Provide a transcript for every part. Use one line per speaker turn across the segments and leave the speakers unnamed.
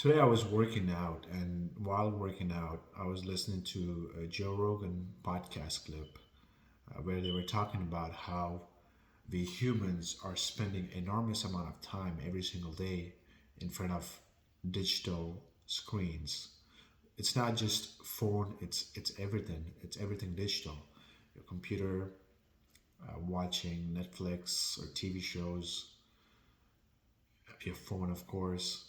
Today I was working out, and while working out, I was listening to a Joe Rogan podcast clip where they were talking about how we humans are spending enormous amount of time every single day in front of digital screens. It's not just phone; it's everything. It's everything digital. Your computer, watching Netflix or TV shows, your phone, of course.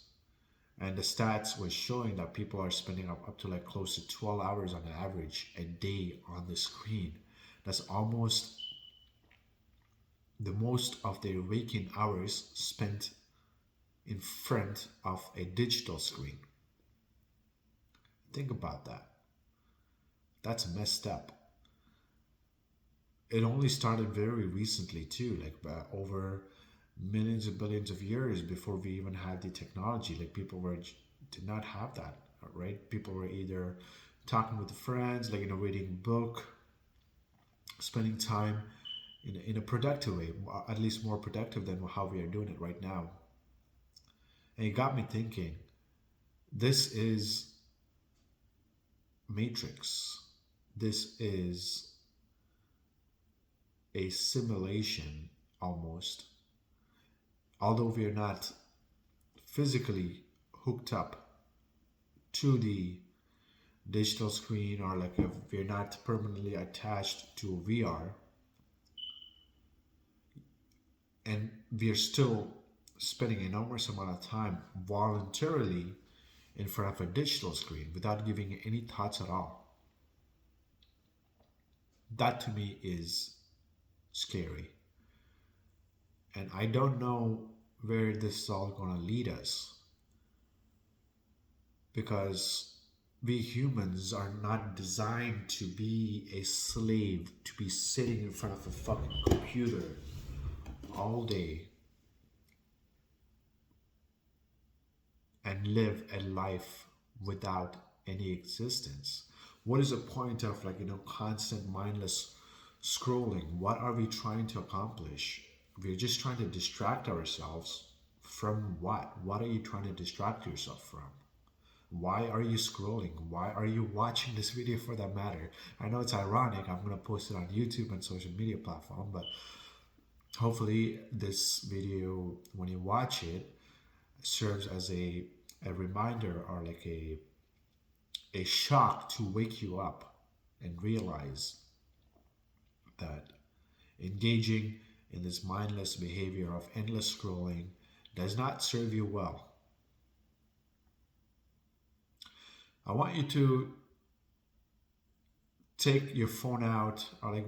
And the stats was showing that people are spending up to like close to 12 hours on average a day on the screen. That's almost the most of their waking hours spent in front of a digital screen. Think about that. That's messed up. It only started very recently too, like over millions and billions of years before we even had the technology. Like people did not have that, right? People were either talking with friends, like reading a book, spending time in a productive way, at least more productive than how we are doing it right now. And it got me thinking. This is Matrix. This is a simulation almost. Although we are not physically hooked up to the digital screen, or like if we're not permanently attached to VR, and we are still spending an enormous amount of time voluntarily in front of a digital screen without giving it any thoughts at all. That to me is scary. And I don't know where this is all going to lead us, because we humans are not designed to be a slave, to be sitting in front of a fucking computer all day and live a life without any existence. What is the point of constant mindless scrolling? What are we trying to accomplish? We're just trying to distract ourselves from what? What are you trying to distract yourself from? Why are you scrolling? Why are you watching this video for that matter? I know it's ironic. I'm going to post it on YouTube and social media platform, but hopefully this video, when you watch it, serves as a reminder, or like a shock to wake you up and realize that engaging in this mindless behavior of endless scrolling does not serve you well. I want you to take your phone out, or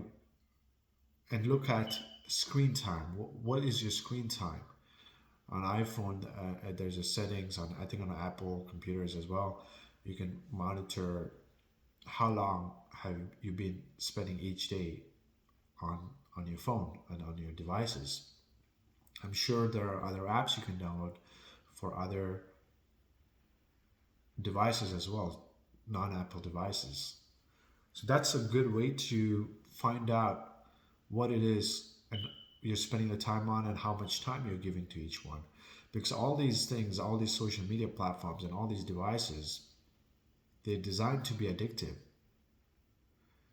and look at screen time. What is your screen time? On iPhone, there's a settings on, I think on Apple computers as well. You can monitor how long have you been spending each day on on your phone and on your devices. I'm sure there are other apps you can download for other devices as well, non-Apple devices. So that's a good way to find out what it is and you're spending the time on, and how much time you're giving to each one. Because all these things, all these social media platforms and all these devices, they're designed to be addictive.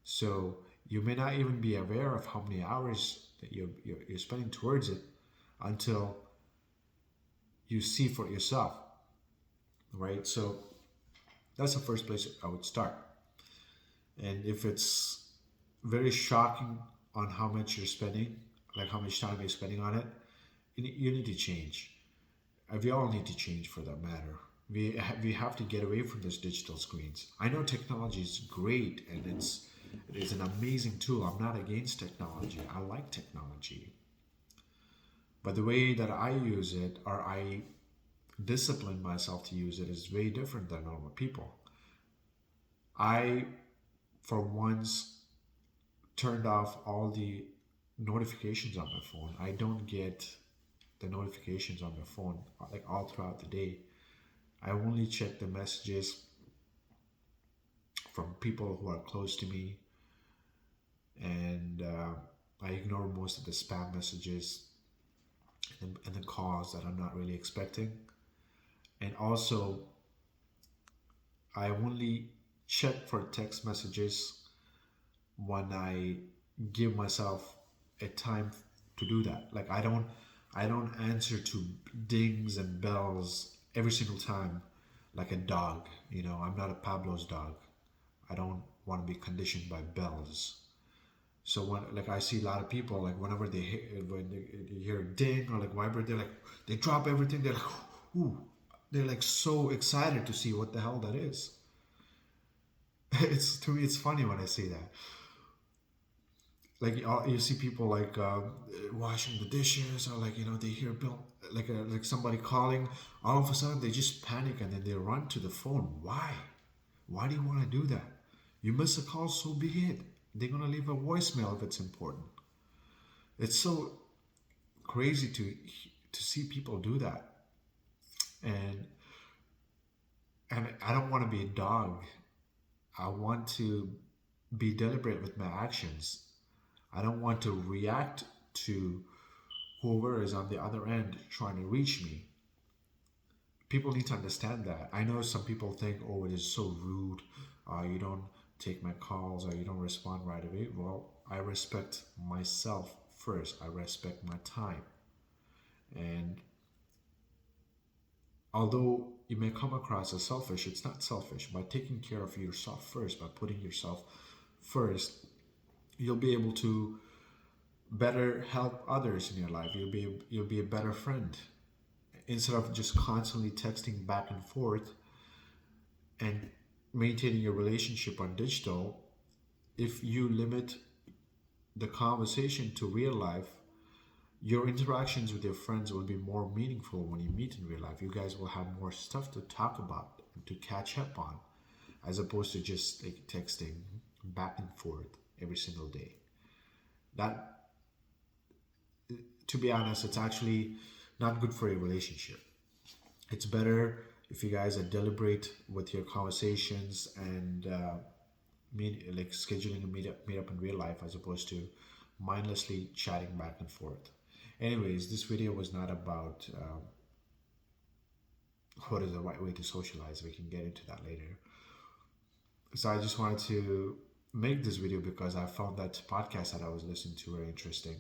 So you may not even be aware of how many hours that you're spending towards it until you see for yourself, right? So that's the first place I would start. And if it's very shocking on how much you're spending, like how much time you're spending on it, you need to change. We all need to change for that matter. We have to get away from those digital screens. I know technology is great, and it is an amazing tool. I'm not against technology. I like technology. But the way that I use it, or I discipline myself to use it, is very different than normal people. I, for once, turned off all the notifications on my phone. I don't get the notifications on my phone like all throughout the day. I only check the messages from people who are close to me, and I ignore most of the spam messages and the calls that I'm not really expecting. And also, I only check for text messages when I give myself a time to do that. Like I don't answer to dings and bells every single time like a dog. I'm not a Pablo's dog. I don't want to be conditioned by bells. So when like I see a lot of people like whenever they hear a ding or like vibrate, they drop everything. They're like, ooh, they're like so excited to see what the hell that is. It's to me, it's funny when I see that. Like you see people like washing the dishes or like they hear bill like somebody calling. All of a sudden they just panic and then they run to the phone. Why do you want to do that? You miss a call, so be it. They're gonna leave a voicemail if it's important. It's so crazy to see people do that. And and I don't want to be a dog. I want to be deliberate with my actions. I don't want to react to whoever is on the other end trying to reach me. People need to understand that. I know some people think, oh, it is so rude. You don't take my calls or you don't respond right away. Well, I respect myself first. I respect my time. And although you may come across as selfish, it's not selfish. By taking care of yourself first, by putting yourself first, you'll be able to better help others in your life. You'll be a better friend instead of just constantly texting back and forth and maintaining your relationship on digital. If you limit the conversation to real life, your interactions with your friends will be more meaningful when you meet in real life. You guys will have more stuff to talk about and to catch up on, as opposed to just like texting back and forth every single day. That, to be honest, it's actually not good for your relationship. It's better if you guys are deliberate with your conversations and like scheduling a meet up in real life as opposed to mindlessly chatting back and forth. Anyways, this video was not about what is the right way to socialize. We can get into that later. So I just wanted to make this video because I found that podcast that I was listening to very interesting.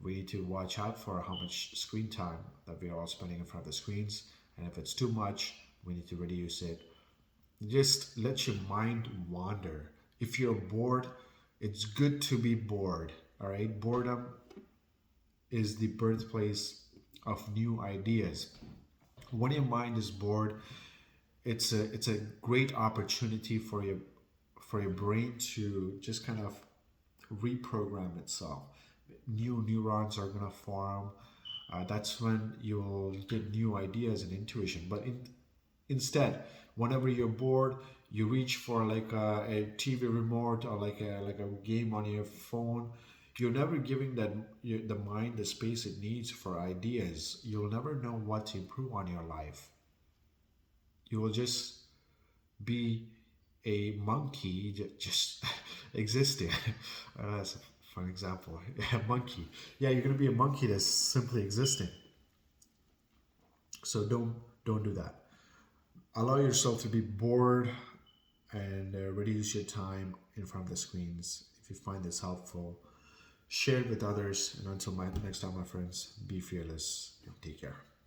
We need to watch out for how much screen time that we are all spending in front of the screens, and if it's too much, we need to reduce it. Just let your mind wander. If you're bored, it's good to be bored. All right, boredom is the birthplace of new ideas. When your mind is bored, it's a great opportunity for your brain to just kind of reprogram itself. New neurons are gonna form. That's when you'll get new ideas and intuition. But instead, whenever you're bored, you reach for like a TV remote or like a game on your phone. You're never giving the mind the space it needs for ideas. You'll never know what to improve on your life. You will just be a monkey just existing. That's a fun example. A monkey. Yeah, you're gonna be a monkey that's simply existing. So don't do that. Allow yourself to be bored and reduce your time in front of the screens. If you find this helpful, share it with others. And until next time, my friends, be fearless and take care.